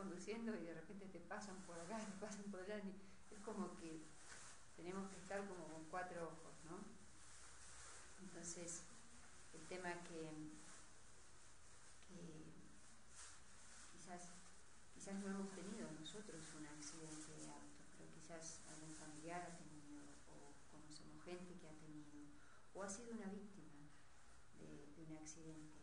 conduciendo y de repente te pasan por acá, te pasan por allá, es como que tenemos que estar como con cuatro ojos, ¿no? Entonces, el tema que quizás no hemos tenido nosotros un accidente de auto, pero quizás algún familiar ha tenido, o conocemos gente que ha tenido, o ha sido una víctima de un accidente.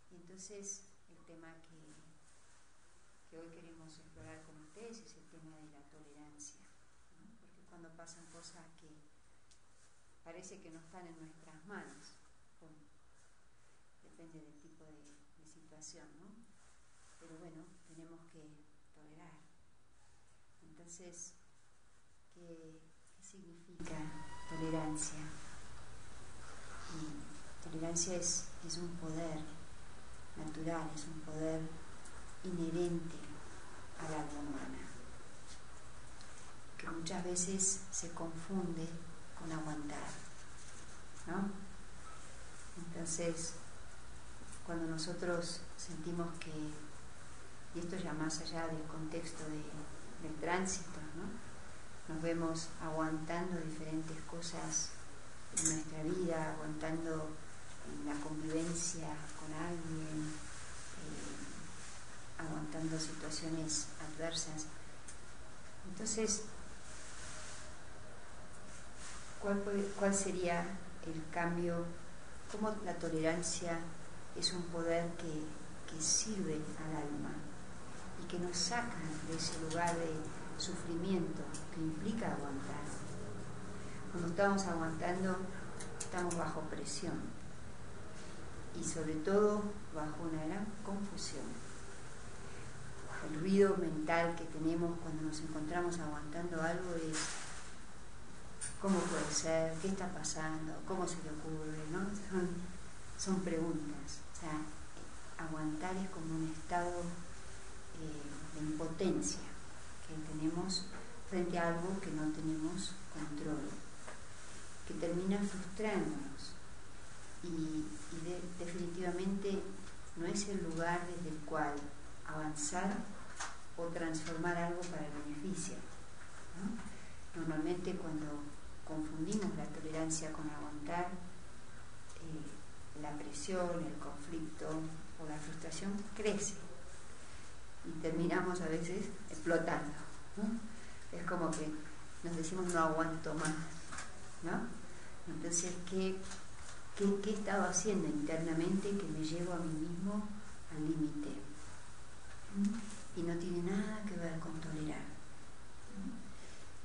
Y entonces el tema que hoy queremos explorar con ustedes es el tema de la tolerancia, ¿no? Porque cuando pasan cosas que parece que no están en nuestras manos, bueno, depende del tipo de situación, ¿no? Pero bueno, tenemos que tolerar. Entonces, ¿qué significa tolerancia? Y tolerancia es un poder natural, es un poder inherente al alma humana, que muchas veces se confunde con aguantar, ¿no? Entonces, cuando nosotros sentimos que, y esto ya más allá del contexto del tránsito, ¿no? Nos vemos aguantando diferentes cosas en nuestra vida, aguantando en la convivencia con alguien, aguantando situaciones adversas. Entonces, ¿cuál sería el cambio? ¿Cómo la tolerancia es un poder que sirve al alma y que nos saca de ese lugar de sufrimiento que implica aguantar? Cuando estamos aguantando, estamos bajo presión y sobre todo bajo una gran confusión. El ruido mental que tenemos cuando nos encontramos aguantando algo es: ¿cómo puede ser? ¿Qué está pasando? ¿Cómo se le ocurre? ¿No? Son preguntas. O sea, aguantar es como un estado de impotencia que tenemos frente a algo que no tenemos control, que termina frustrándonos y definitivamente no es el lugar desde el cual avanzar o transformar algo para el beneficio, ¿no? Normalmente cuando confundimos la tolerancia con aguantar, la presión, el conflicto o la frustración crece y terminamos a veces explotando, ¿no? Es como que nos decimos: no aguanto más, ¿no? Entonces, ¿qué he estado haciendo internamente que me llevo a mí mismo al límite? Y no tiene nada que ver con tolerar.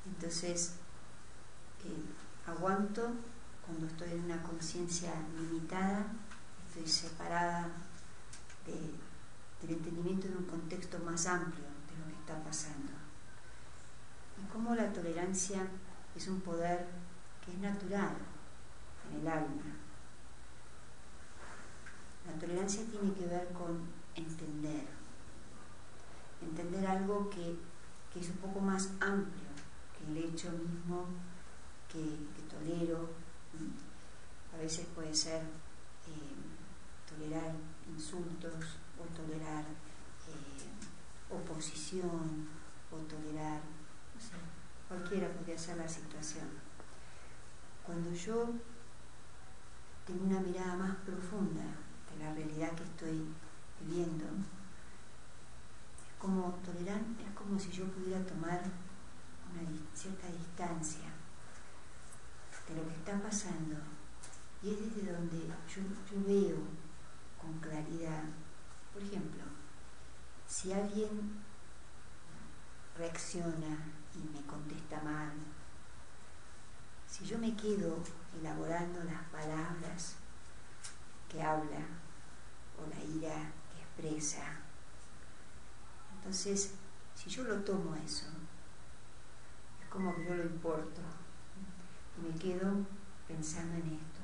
Entonces, aguanto cuando estoy en una conciencia limitada, estoy separada del entendimiento de un contexto más amplio de lo que está pasando. Y cómo la tolerancia es un poder que es natural en el alma. La tolerancia tiene que ver con entender algo que es un poco más amplio que el hecho mismo que tolero. A veces puede ser tolerar insultos, o tolerar oposición, o tolerar, no sé, cualquiera podría ser la situación. Cuando yo tengo una mirada más profunda de la realidad que estoy viviendo, es como tolerar, es como si yo pudiera tomar una cierta distancia de lo que está pasando, y es desde donde yo veo con claridad. Por ejemplo, si alguien reacciona y me contesta mal, si yo me quedo elaborando las palabras que habla o la ira que expresa, entonces, si yo lo tomo eso, es como que yo lo importo y me quedo pensando en esto.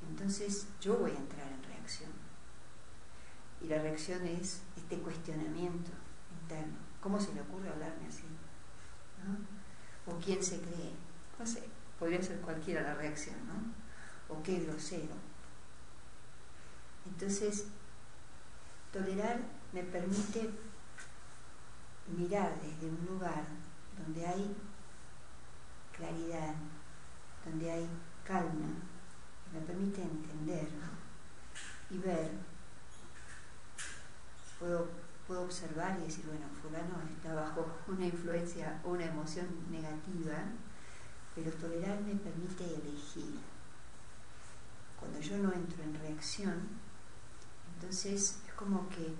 Entonces yo voy a entrar en reacción, y la reacción es este cuestionamiento interno: ¿cómo se le ocurre hablarme así? ¿No? ¿O quién se cree? No sé, podría ser cualquiera la reacción, ¿no? ¿O qué grosero? Entonces, tolerar me permite mirar desde un lugar donde hay claridad, donde hay calma, me permite entender y ver. Puedo observar y decir, bueno, fulano está bajo una influencia o una emoción negativa, pero tolerar me permite elegir. Cuando yo no entro en reacción, entonces es como que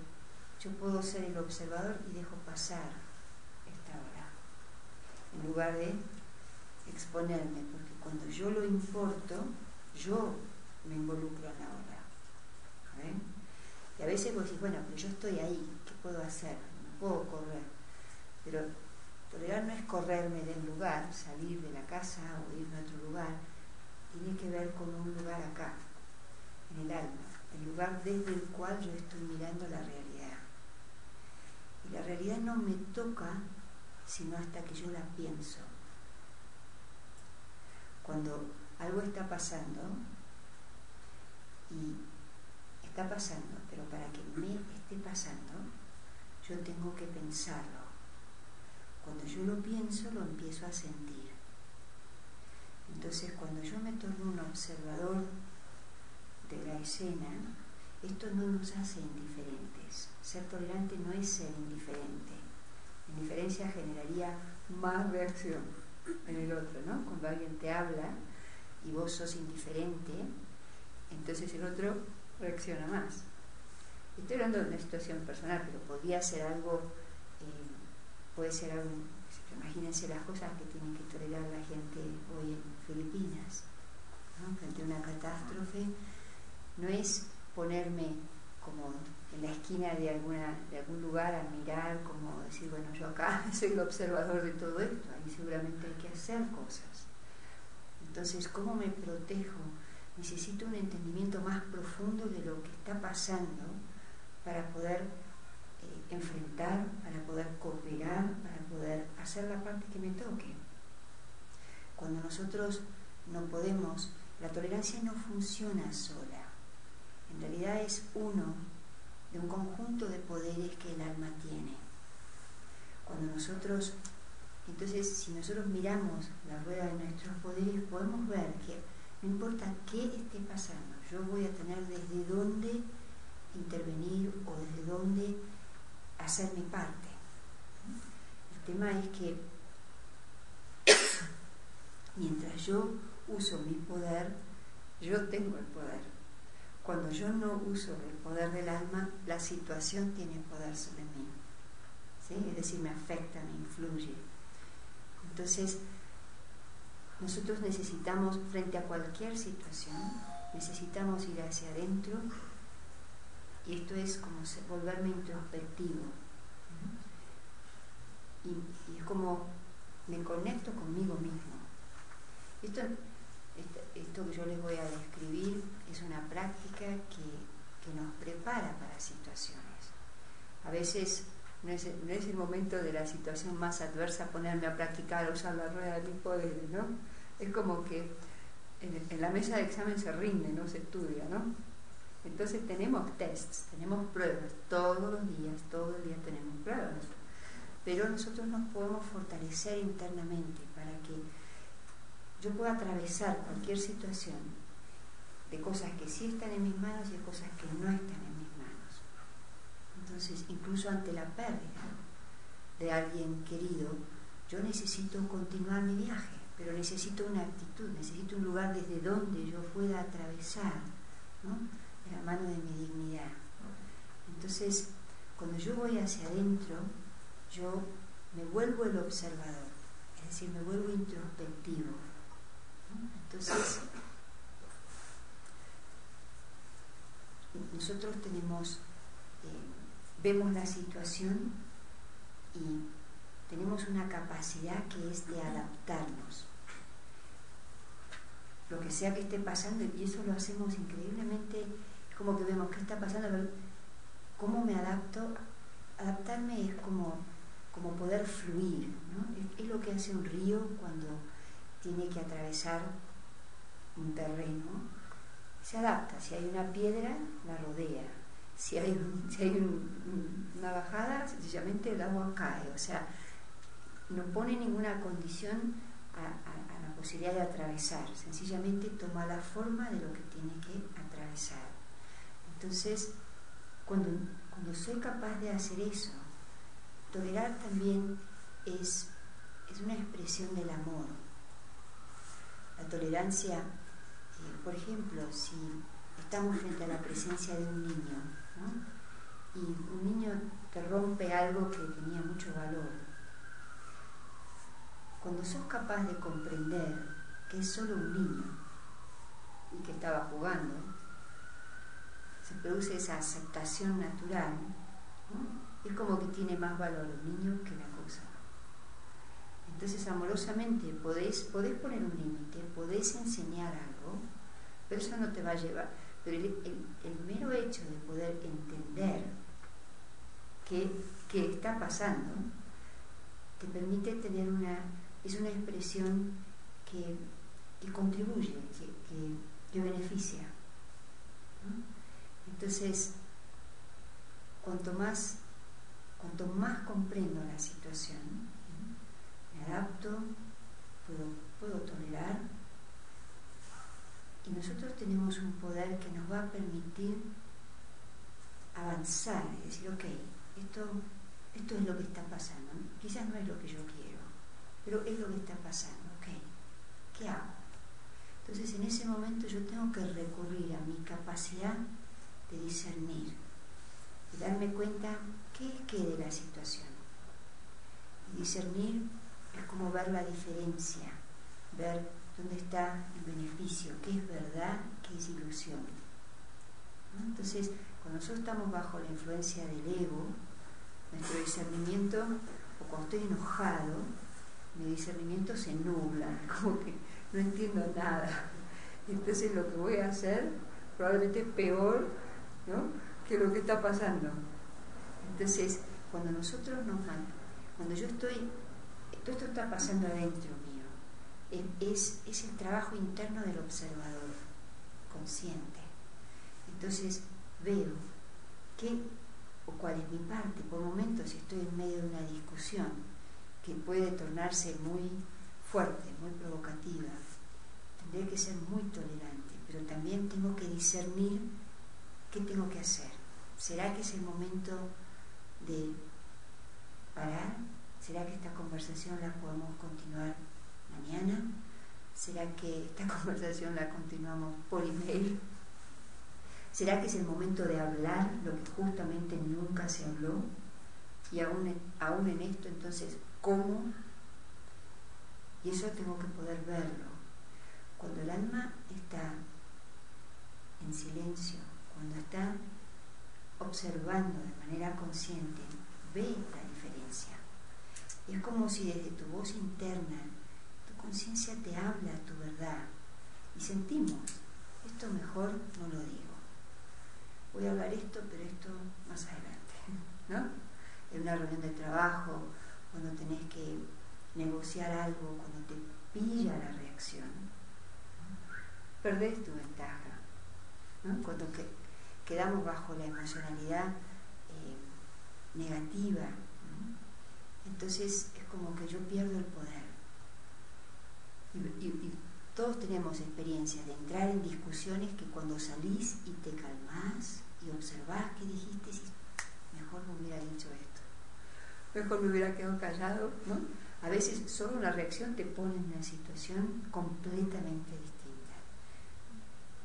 yo puedo ser el observador y dejo pasar esta hora, en lugar de exponerme, porque cuando yo lo importo, yo me involucro en la hora. ¿Ven? Y a veces vos decís, bueno, pero yo estoy ahí, ¿qué puedo hacer? No puedo correr. Pero tolerar no es correrme del lugar, salir de la casa o irme a otro lugar. Tiene que ver con un lugar acá, en el alma, el lugar desde el cual yo estoy mirando la realidad. Y la realidad no me toca sino hasta que yo la pienso. Cuando algo está pasando, y está pasando, pero para que me esté pasando, yo tengo que pensarlo. Cuando yo lo pienso, lo empiezo a sentir. Entonces, cuando yo me torno un observador de la escena, esto no nos hace indiferentes. Ser tolerante no es ser indiferente. Indiferencia generaría más reacción en el otro, ¿no? Cuando alguien te habla y vos sos indiferente, entonces el otro reacciona más. Estoy hablando de una situación personal, pero podría ser algo, puede ser algo, imagínense las cosas que tiene que tolerar la gente hoy en Filipinas, ¿no? Frente a una catástrofe, no es ponerme como en la esquina de algún lugar a mirar, como decir, bueno, yo acá soy el observador de todo esto, ahí seguramente hay que hacer cosas. Entonces, ¿cómo me protejo? Necesito un entendimiento más profundo de lo que está pasando para poder enfrentar, para poder cooperar, para poder hacer la parte que me toque. Cuando nosotros no podemos, la tolerancia no funciona sola. En realidad es uno de un conjunto de poderes que el alma tiene. Cuando nosotros, entonces, si nosotros miramos la rueda de nuestros poderes, podemos ver que no importa qué esté pasando, yo voy a tener desde dónde intervenir o desde dónde hacer mi parte. El tema es que mientras yo uso mi poder, yo tengo el poder. Cuando yo no uso el poder del alma, la situación tiene poder sobre mí. ¿Sí? Es decir, me afecta, me influye. Entonces, nosotros necesitamos, frente a cualquier situación, necesitamos ir hacia adentro, y esto es como volverme introspectivo. Y es como me conecto conmigo mismo. Esto que yo les voy a describir es una práctica que nos prepara para situaciones. A veces no es el momento de la situación más adversa ponerme a practicar, usar la rueda de mis poderes, ¿no? Es como que en la mesa de examen se rinde, no se estudia, ¿no? Entonces tenemos tests, tenemos pruebas, todos el día tenemos pruebas. Pero nosotros nos podemos fortalecer internamente para que yo pueda atravesar cualquier situación de cosas que sí están en mis manos y de cosas que no están en mis manos. Entonces, incluso ante la pérdida de alguien querido, yo necesito continuar mi viaje, pero necesito una actitud, necesito un lugar desde donde yo pueda atravesar, ¿no?, de la mano de mi dignidad. Entonces, cuando yo voy hacia adentro, yo me vuelvo el observador, es decir, me vuelvo introspectivo, ¿no? Entonces, nosotros vemos la situación y tenemos una capacidad que es de adaptarnos. Lo que sea que esté pasando, y eso lo hacemos increíblemente, es como que vemos qué está pasando, cómo me adapto. Adaptarme es como poder fluir, ¿no? Es lo que hace un río cuando tiene que atravesar un terreno. Se adapta, si hay una piedra, la rodea. si hay una bajada, sencillamente el agua cae, o sea, no pone ninguna condición a la posibilidad de atravesar, sencillamente toma la forma de lo que tiene que atravesar. Entonces, cuando soy capaz de hacer eso, tolerar también es una expresión del amor. La tolerancia, por ejemplo, si estamos frente a la presencia de un niño, ¿no? Y un niño te rompe algo que tenía mucho valor, cuando sos capaz de comprender que es solo un niño y que estaba jugando, se produce esa aceptación natural, ¿no? Es como que tiene más valor un niño que la cosa. Entonces, amorosamente podés poner un límite, podés enseñar algo, pero eso no te va a llevar. Pero el mero hecho de poder entender qué está pasando te permite tener es una expresión que contribuye, que beneficia, ¿no? Entonces, cuanto más comprendo la situación, ¿no? Me adapto, puedo tolerar, y nosotros tenemos un poder que nos va a permitir avanzar y decir, ok, esto es lo que está pasando, ¿no? Quizás no es lo que yo quiero, pero es lo que está pasando, ok, ¿qué hago? Entonces, en ese momento yo tengo que recurrir a mi capacidad de discernir y darme cuenta qué es qué de la situación. Y discernir es como ver la diferencia, ver dónde está el beneficio, qué es verdad, qué es ilusión, ¿no? Entonces, cuando nosotros estamos bajo la influencia del ego, nuestro discernimiento, o cuando estoy enojado, mi discernimiento se nubla, como que no entiendo nada. Entonces lo que voy a hacer probablemente es peor, ¿no?, que lo que está pasando. Entonces, cuando yo estoy, todo esto está pasando adentro mío, es el trabajo interno del observador consciente. Entonces veo cuál es mi parte. Por momentos, si estoy en medio de una discusión que puede tornarse muy fuerte, muy provocativa, tendré que ser muy tolerante, pero también tengo que discernir qué tengo que hacer. ¿Será que es el momento de parar? ¿Será que esta conversación la podemos continuar mañana? ¿Será que esta conversación la continuamos por email? ¿Será que es el momento de hablar lo que justamente nunca se habló? Y aún en esto, entonces, ¿cómo? Y eso tengo que poder verlo. Cuando el alma está en silencio, cuando está observando de manera consciente, ve la diferencia. Y es como si desde tu voz interna, tu conciencia te habla tu verdad. Y sentimos, esto mejor no lo digo. Voy a hablar esto, pero esto más adelante, ¿no? En una reunión de trabajo, cuando tenés que negociar algo, cuando te pilla la reacción, perdés tu ventaja, ¿no? Cuando quedamos bajo la emocionalidad negativa, ¿no? Entonces es como que yo pierdo el poder. Y todos tenemos experiencias de entrar en discusiones que cuando salís y te calmás y observás qué dijiste, decís, mejor me hubiera dicho esto, mejor me hubiera quedado callado, ¿no? A veces solo una reacción te pone en una situación completamente distinta.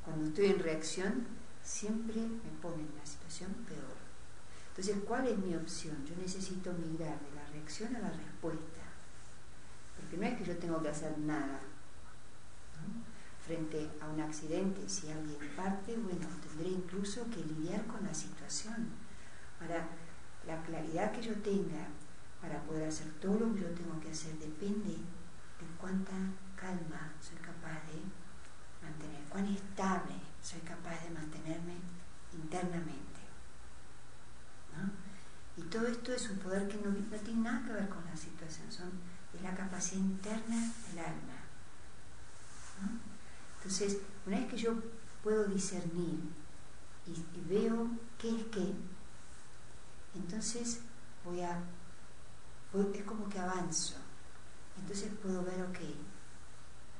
Cuando estoy en reacción, siempre me pone en una situación peor. Entonces, ¿cuál es mi opción? Yo necesito migrar de la reacción a la respuesta. Porque no es que yo tengo que hacer nada, ¿no? Frente a un accidente, si alguien parte, bueno, tendré incluso que lidiar con la situación. Para la claridad que yo tenga para poder hacer todo lo que yo tengo que hacer depende de cuánta calma soy capaz de mantener, cuán estable soy capaz de mantenerme internamente, ¿no? Y todo esto es un poder que no tiene nada que ver con la situación, es la capacidad interna del alma, ¿no? Entonces, una vez que yo puedo discernir y veo qué es qué, entonces es como que avanzo. Entonces puedo ver, ok,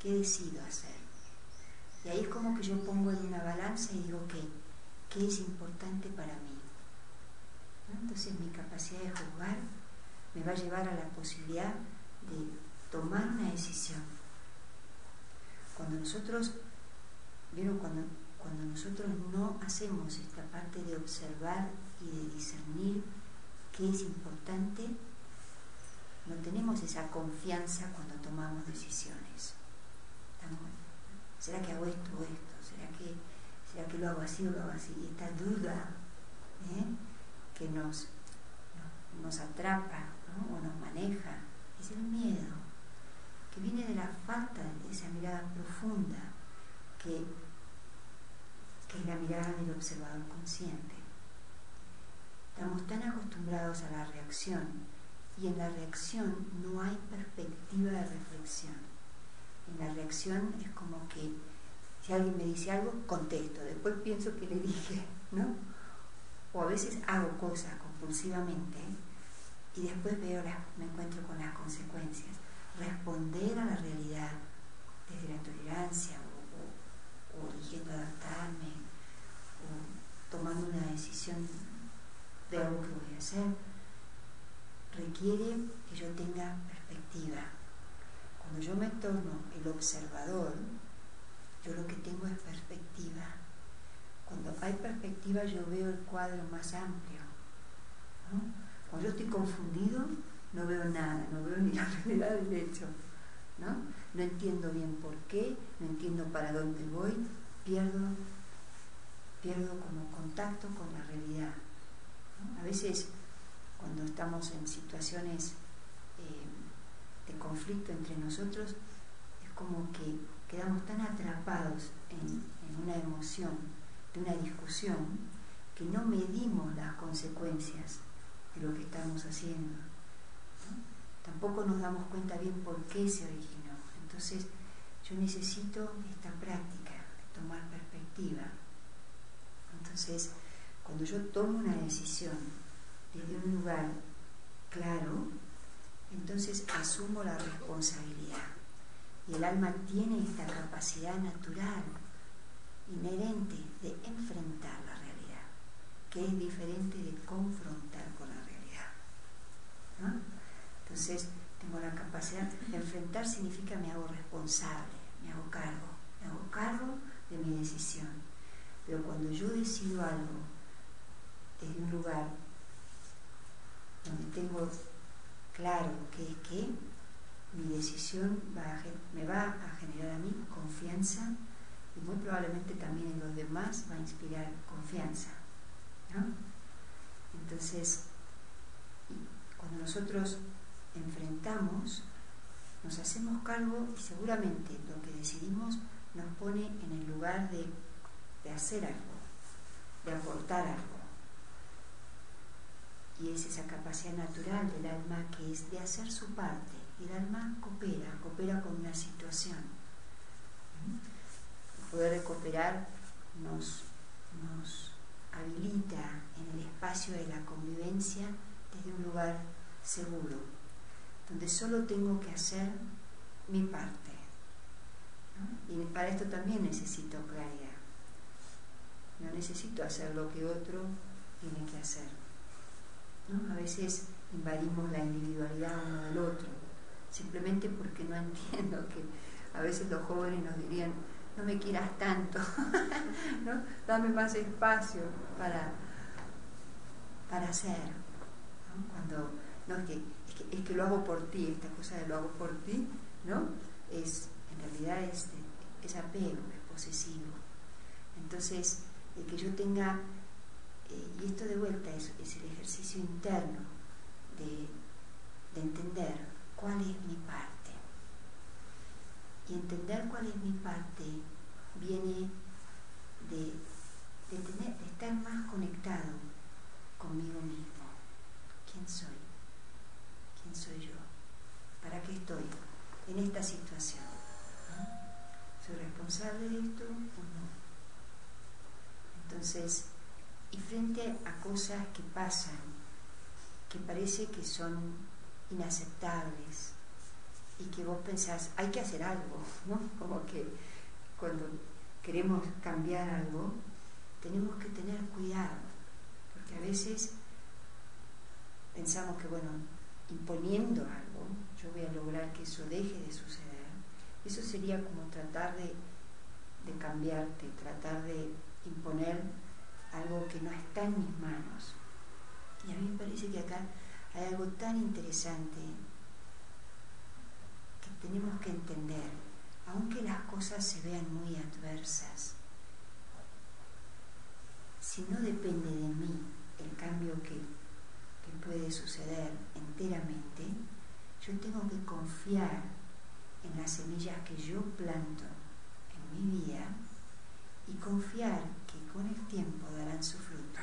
¿qué decido hacer? Y ahí es como que yo pongo en una balanza y digo, ok, ¿qué es importante para mí? ¿No? Entonces mi capacidad de juzgar me va a llevar a la posibilidad de tomar una decisión. Cuando nosotros no hacemos esta parte de observar y de discernir qué es importante, no tenemos esa confianza cuando tomamos decisiones. ¿Será que hago esto o esto? ¿Será que lo hago así o lo hago así? Y esta duda que nos atrapa, ¿no? O nos maneja, es el miedo, que viene de la falta de esa mirada profunda que es la mirada del observador consciente. Estamos tan acostumbrados a la reacción, y en la reacción no hay perspectiva de reflexión. En la reacción es como que si alguien me dice algo, contesto, después pienso que le dije, ¿no? O a veces hago cosas compulsivamente y después me encuentro con las consecuencias. Responder a la realidad desde la tolerancia o eligiendo adaptarme o tomando una decisión de algo que voy a hacer, requiere que yo tenga perspectiva. Cuando yo me torno el observador, yo lo que tengo es perspectiva. Cuando hay perspectiva yo veo el cuadro más amplio, ¿no? Cuando yo estoy confundido no veo nada, no veo ni la realidad del hecho, ¿no? No entiendo bien por qué, no entiendo para dónde voy, pierdo como contacto con la realidad, ¿no? A veces cuando estamos en situaciones de conflicto entre nosotros, es como que quedamos tan atrapados en una emoción de una discusión que no medimos las consecuencias de lo que estamos haciendo, ¿no? Tampoco nos damos cuenta bien por qué se originó. Entonces yo necesito esta práctica de tomar perspectiva. Entonces cuando yo tomo una decisión desde un lugar claro, entonces asumo la responsabilidad. Y el alma tiene esta capacidad natural, inherente, de enfrentar la realidad, que es diferente de confrontar con la realidad, ¿no? Entonces, tengo la capacidad de enfrentar, significa me hago responsable, me hago cargo de mi decisión. Pero cuando yo decido algo desde un lugar donde tengo claro qué es qué, mi decisión me va a generar a mí confianza y muy probablemente también en los demás va a inspirar confianza, ¿no? Entonces, cuando nosotros enfrentamos, nos hacemos cargo y seguramente lo que decidimos nos pone en el lugar de hacer algo, de aportar algo. Y es esa capacidad natural del alma que es de hacer su parte. Y el alma coopera con una situación. El poder de cooperar nos habilita en el espacio de la convivencia desde un lugar seguro, donde solo tengo que hacer mi parte, ¿no? Y para esto también necesito claridad. No necesito hacer lo que otro tiene que hacer, ¿no? A veces invadimos la individualidad uno del otro, simplemente porque no entiendo que a veces los jóvenes nos dirían, no me quieras tanto, ¿no? Dame más espacio para hacer, ¿no? Cuando no, es que lo hago por ti, esta cosa de lo hago por ti, ¿no? En realidad es apego, es posesivo. Entonces, el que yo tenga, y esto de vuelta es el ejercicio interno de entender cuál es mi parte. Y entender cuál es mi parte viene de estar más conectado conmigo mismo. ¿Quién soy? ¿Quién soy yo? ¿Para qué estoy en esta situación? ¿No? ¿Soy responsable de esto o no? Entonces, Y frente a cosas que pasan, que parece que son inaceptables y que vos pensás, hay que hacer algo, ¿no? Como que cuando queremos cambiar algo, tenemos que tener cuidado, porque a veces pensamos que, bueno, imponiendo algo, yo voy a lograr que eso deje de suceder. Eso sería como tratar de cambiarte, tratar de imponer algo que no está en mis manos. Y a mí me parece que acá hay algo tan interesante que tenemos que entender, aunque las cosas se vean muy adversas, si no depende de mí el cambio que puede suceder enteramente, yo tengo que confiar en las semillas que yo planto en mi vida y confiar que con el tiempo darán su fruto,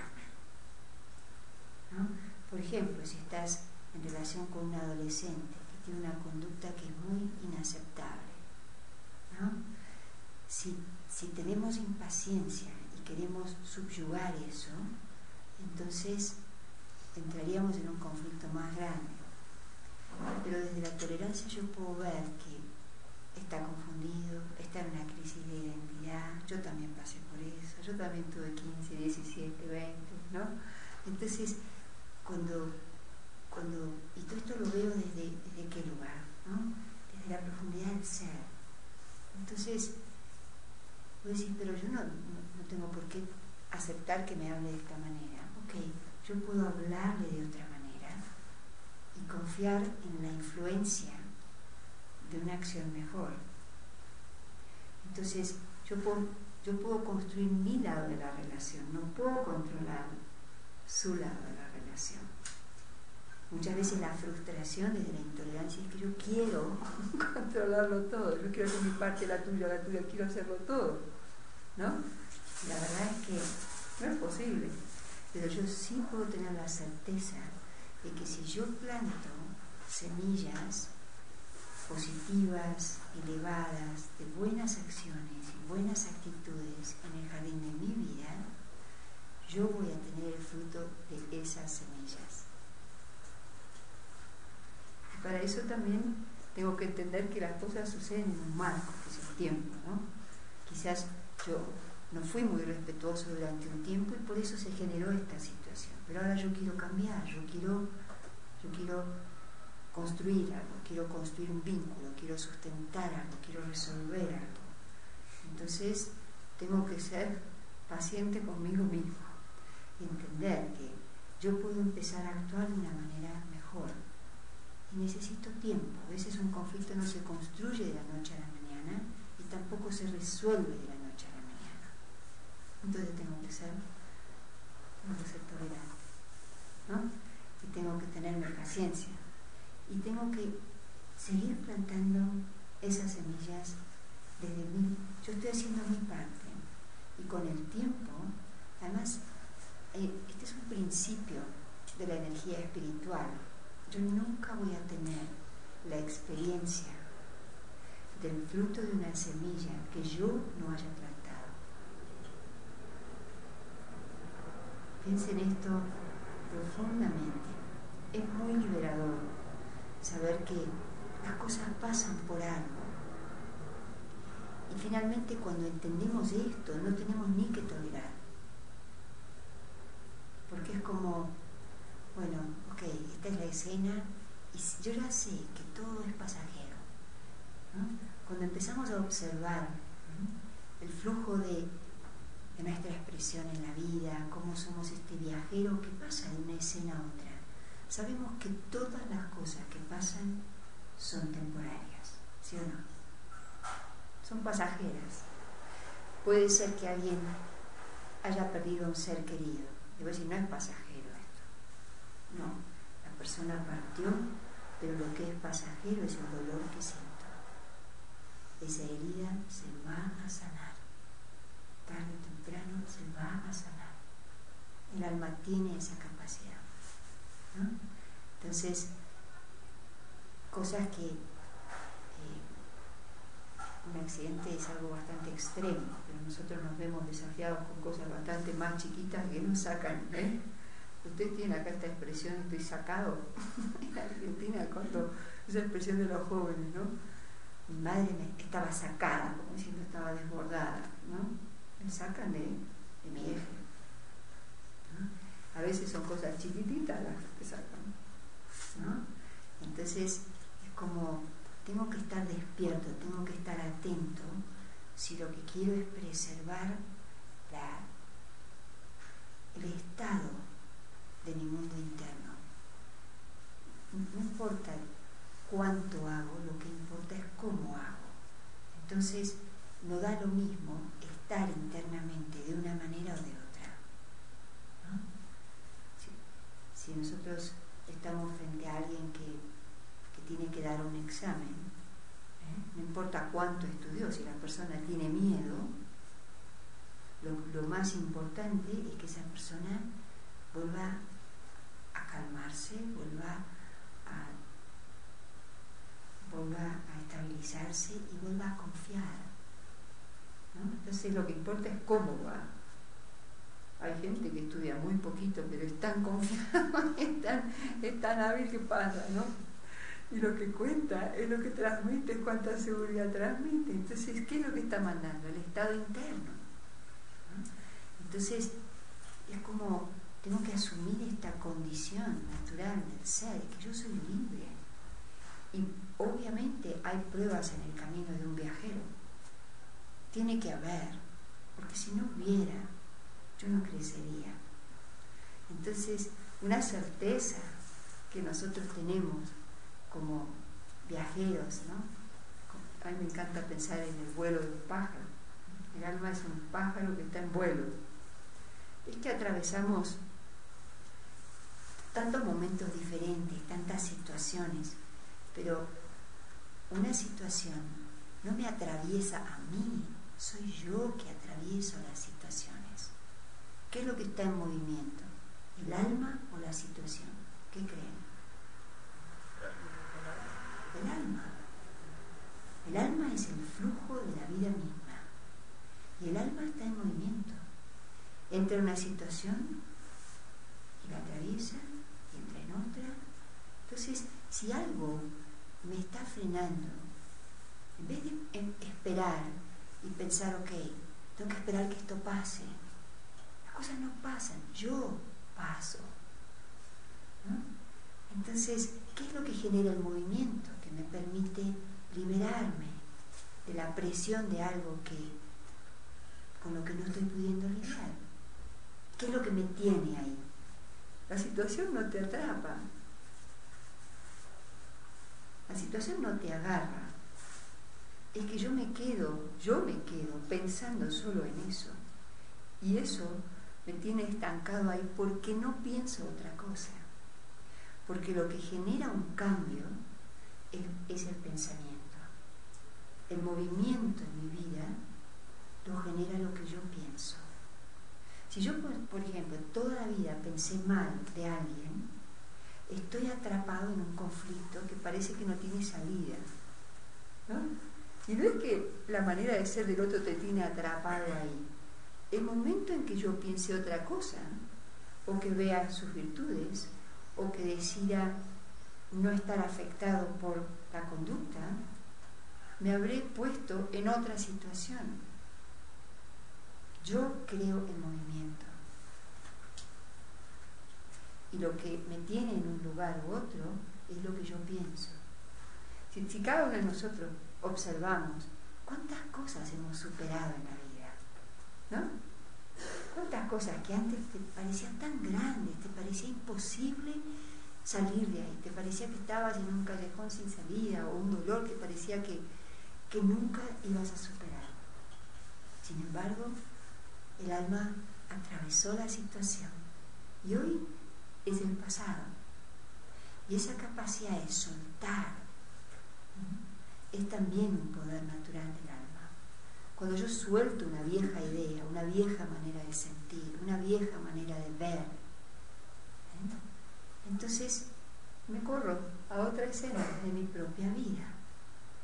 ¿no? Por ejemplo, si estás en relación con un adolescente que tiene una conducta que es muy inaceptable, ¿no? Si tenemos impaciencia y queremos subyugar eso, entonces entraríamos en un conflicto más grande. Pero desde la tolerancia yo puedo ver que está confundido, está en una crisis de identidad, yo también pasé por eso, yo también tuve 15, 17, 20, ¿no? Entonces, y todo esto lo veo desde qué lugar, ¿no? Desde la profundidad del ser. Entonces, vos decís, pero yo no tengo por qué aceptar que me hable de esta manera. Ok, yo puedo hablarle de otra manera y confiar en la influencia de una acción mejor. Entonces, yo puedo construir mi lado de la relación, no puedo controlar su lado de la relación. Muchas veces la frustración desde la intolerancia es que yo quiero controlarlo todo, yo quiero hacer mi parte, la tuya, quiero hacerlo todo, ¿no? La verdad es que no es posible, pero yo sí puedo tener la certeza de que si yo planto semillas positivas, elevadas, de buenas acciones y buenas actitudes en el jardín de mi vida, yo voy a tener el fruto de esas semillas. Y para eso también tengo que entender que las cosas suceden en un marco, que es el tiempo, ¿no? Quizás yo no fui muy respetuoso durante un tiempo y por eso se generó esta situación. Pero ahora yo quiero cambiar, yo quiero construir algo, quiero construir un vínculo, quiero sustentar algo, quiero resolver algo. Entonces tengo que ser paciente conmigo mismo y entender que yo puedo empezar a actuar de una manera mejor y necesito tiempo. A veces un conflicto no se construye de la noche a la mañana y tampoco se resuelve de la noche a la mañana. Entonces tengo que ser tolerante, ¿no? Y tengo que tenerme paciencia y tengo que seguir plantando esas semillas desde mí. Yo estoy haciendo mi parte y con el tiempo, además, este es un principio de la energía espiritual. Yo nunca voy a tener la experiencia del fruto de una semilla que yo no haya plantado. Piensen esto profundamente. Es muy liberador saber que las cosas pasan por algo. Y finalmente, cuando entendemos esto, no tenemos ni que tolerar. Porque es como, bueno, ok, esta es la escena y yo ya sé que todo es pasajero, ¿no? Cuando empezamos a observar, ¿no?, el flujo de nuestra expresión en la vida, cómo somos este viajero que pasa de una escena a otra, sabemos que todas las cosas que pasan son temporarias, ¿sí o no? Son pasajeras. Puede ser que alguien haya perdido a un ser querido. Debo decir, no es pasajero esto. No, la persona partió, pero lo que es pasajero es el dolor que siento. Esa herida se va a sanar. Tarde o temprano se va a sanar. El alma tiene esa capacidad, ¿no? Entonces, cosas que un accidente es algo bastante extremo, pero nosotros nos vemos desafiados con cosas bastante más chiquitas que nos sacan, ¿eh? Ustedes tienen acá esta expresión, estoy sacado, en Argentina, cuando esa expresión de los jóvenes, ¿no? Mi madre estaba sacada, como diciendo estaba desbordada, ¿no? Me sacan de mi eje, ¿no? A veces son cosas chiquititas las que sacan, ¿no? Entonces es como, tengo que estar despierto, tengo que estar atento si lo que quiero es preservar el estado de mi mundo interno. No importa cuánto hago, lo que importa es cómo hago. Entonces no da lo mismo estar internamente de una manera o de otra, ¿no? Si nosotros estamos frente a alguien que tiene que dar un examen, no importa cuánto estudió, si la persona tiene miedo, lo más importante es que esa persona vuelva a calmarse, vuelva a estabilizarse y vuelva a confiar, ¿no? Entonces lo que importa es cómo va. Hay gente que estudia muy poquito, pero es tan confiado, es tan hábil que pasa, ¿no? Y lo que cuenta es lo que transmite, es cuánta seguridad transmite. Entonces, ¿qué es lo que está mandando? El estado interno, ¿no? Entonces, es como, tengo que asumir esta condición natural del ser, que yo soy libre. Y obviamente hay pruebas en el camino de un viajero. Tiene que haber, porque si no hubiera, yo no crecería. Entonces, una certeza que nosotros tenemos como viajeros, ¿no? A mí me encanta pensar en el vuelo de un pájaro. El alma es un pájaro que está en vuelo. Es que atravesamos tantos momentos diferentes, tantas situaciones, pero una situación no me atraviesa a mí, soy yo que atravieso las situaciones. ¿Qué es lo que está en movimiento? ¿El alma o la situación? ¿Qué creen? El alma. El alma es el flujo de la vida misma. Y el alma está en movimiento. Entra en una situación y la atraviesa, y entra en otra. Entonces, si algo me está frenando, en vez de esperar y pensar, ok, tengo que esperar que esto pase, las cosas no pasan, yo paso, ¿no? Entonces, ¿qué es lo que genera el movimiento? Que me permite liberarme de la presión de algo con lo que no estoy pudiendo lidiar. ¿Qué es lo que me tiene ahí? La situación no te atrapa, la situación no te agarra. Es que yo me quedo pensando solo en eso. Y eso me tiene estancado ahí porque no pienso otra cosa. Porque lo que genera un cambio es el pensamiento. El movimiento en mi vida lo genera lo que yo pienso. Si yo, por ejemplo, toda la vida pensé mal de alguien, estoy atrapado en un conflicto que parece que no tiene salida, ¿no? Y no es que la manera de ser del otro te tiene atrapado ahí. El momento en que yo piense otra cosa, o que vea sus virtudes, o que decida no estar afectado por la conducta, me habré puesto en otra situación. Yo creo el movimiento. Y lo que me tiene en un lugar u otro es lo que yo pienso. Si cada uno de nosotros observamos cuántas cosas hemos superado en la vida, ¿no? Cuántas cosas que antes te parecían tan grandes, te parecía imposible salir de ahí, te parecía que estabas en un callejón sin salida o un dolor que parecía que nunca ibas a superar. Sin embargo, el alma atravesó la situación y hoy es el pasado. Y esa capacidad de soltar es también un poder natural del alma. Cuando yo suelto una vieja idea, una vieja manera de sentir, una vieja manera de ver, entonces me corro a otra escena de mi propia vida.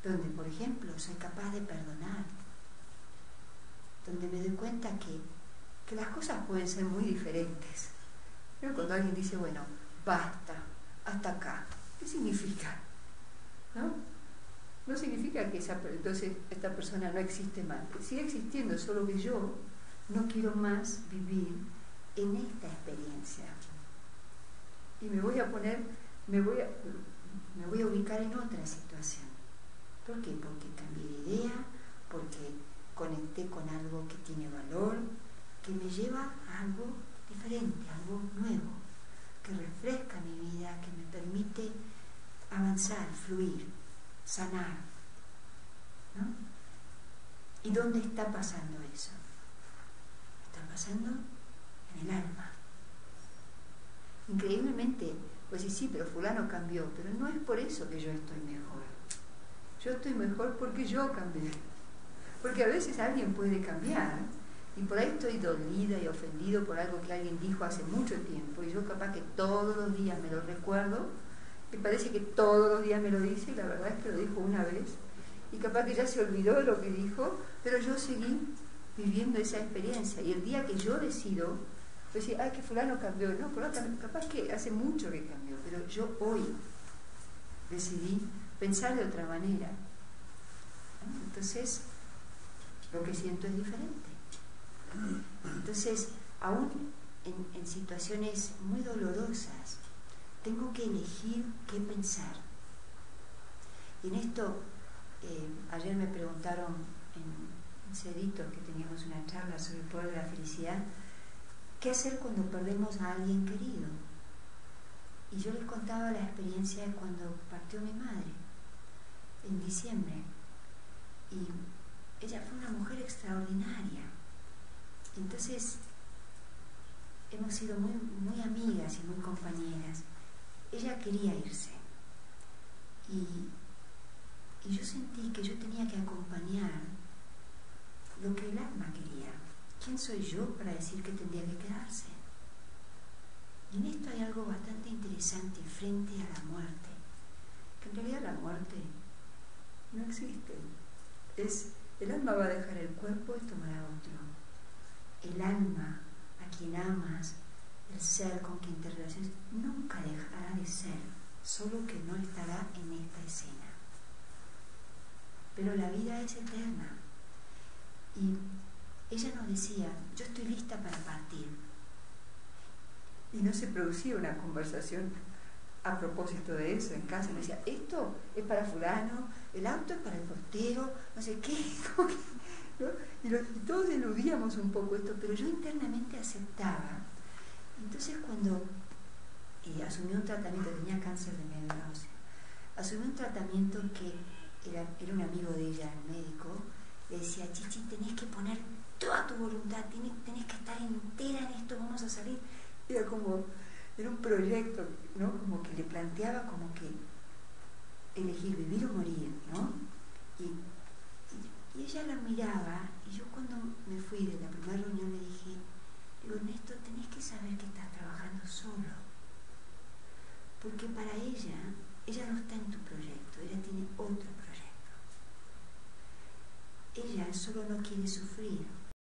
donde, por ejemplo, soy capaz de perdonar, donde me doy cuenta que las cosas pueden ser muy diferentes. Pero cuando alguien dice, bueno, basta, hasta acá, ¿qué significa? ¿No? No significa que entonces esta persona no existe más. Sigue existiendo, solo que yo no quiero más vivir en esta experiencia. Y me voy a ubicar en otra situación. ¿Por qué? Porque cambié de idea, porque conecté con algo que tiene valor, que me lleva a algo diferente, algo nuevo, que refresca mi vida, que me permite avanzar, fluir, sanar, ¿no? ¿Y dónde está pasando eso? Está pasando en el alma. Increíblemente, pues sí, pero fulano cambió, pero no es por eso que yo estoy mejor. Yo estoy mejor porque yo cambié. Porque a veces alguien puede cambiar y por ahí estoy dolida y ofendido por algo que alguien dijo hace mucho tiempo y yo capaz que todos los días me lo recuerdo, me parece que todos los días me lo dice y la verdad es que lo dijo una vez y capaz que ya se olvidó de lo que dijo, pero yo seguí viviendo esa experiencia y el día que yo decido decir, ay, que fulano cambió, no, capaz que hace mucho que cambió, pero yo hoy decidí pensar de otra manera, ¿no? Entonces lo que siento es diferente. Entonces, aún en situaciones muy dolorosas, tengo que elegir qué pensar. Y en esto, ayer me preguntaron en Ceditos, que teníamos una charla sobre el poder de la felicidad, ¿qué hacer cuando perdemos a alguien querido? Y yo les contaba la experiencia de cuando partió mi madre, en diciembre. Y ella fue una mujer extraordinaria. Entonces, hemos sido muy, muy amigas y muy compañeras. Ella quería irse. Y yo sentí que yo tenía que acompañar lo que el alma quería. ¿Quién soy yo para decir que tendría que quedarse? Y en esto hay algo bastante interesante frente a la muerte. Que en realidad la muerte no existe. El alma va a dejar el cuerpo y tomará otro. El alma, a quien amas, el ser con quien te relacionas, nunca dejará de ser, solo que no estará en esta escena. Pero la vida es eterna. Y ella nos decía, yo estoy lista para partir. Y no se producía una conversación a propósito de eso en casa. Me decía, esto es para fulano, el auto es para el portero, no sé qué, ¿no? Y todos eludíamos un poco esto, pero yo internamente aceptaba. Entonces cuando asumí un tratamiento, tenía cáncer de médula ósea, asumí un tratamiento que era un amigo de ella, el médico, le decía, Chichi, tenés que poner toda tu voluntad, tenés que estar entera en esto, vamos a salir. Era un proyecto, ¿no? Como que le planteaba como que elegir vivir o morir, ¿no? Y ella la miraba, y yo cuando me fui de la primera reunión le dije, digo, Néstor, tenés que saber que estás trabajando solo. Porque para ella no está en tu proyecto, ella tiene otro proyecto. Ella solo no quiere sufrir.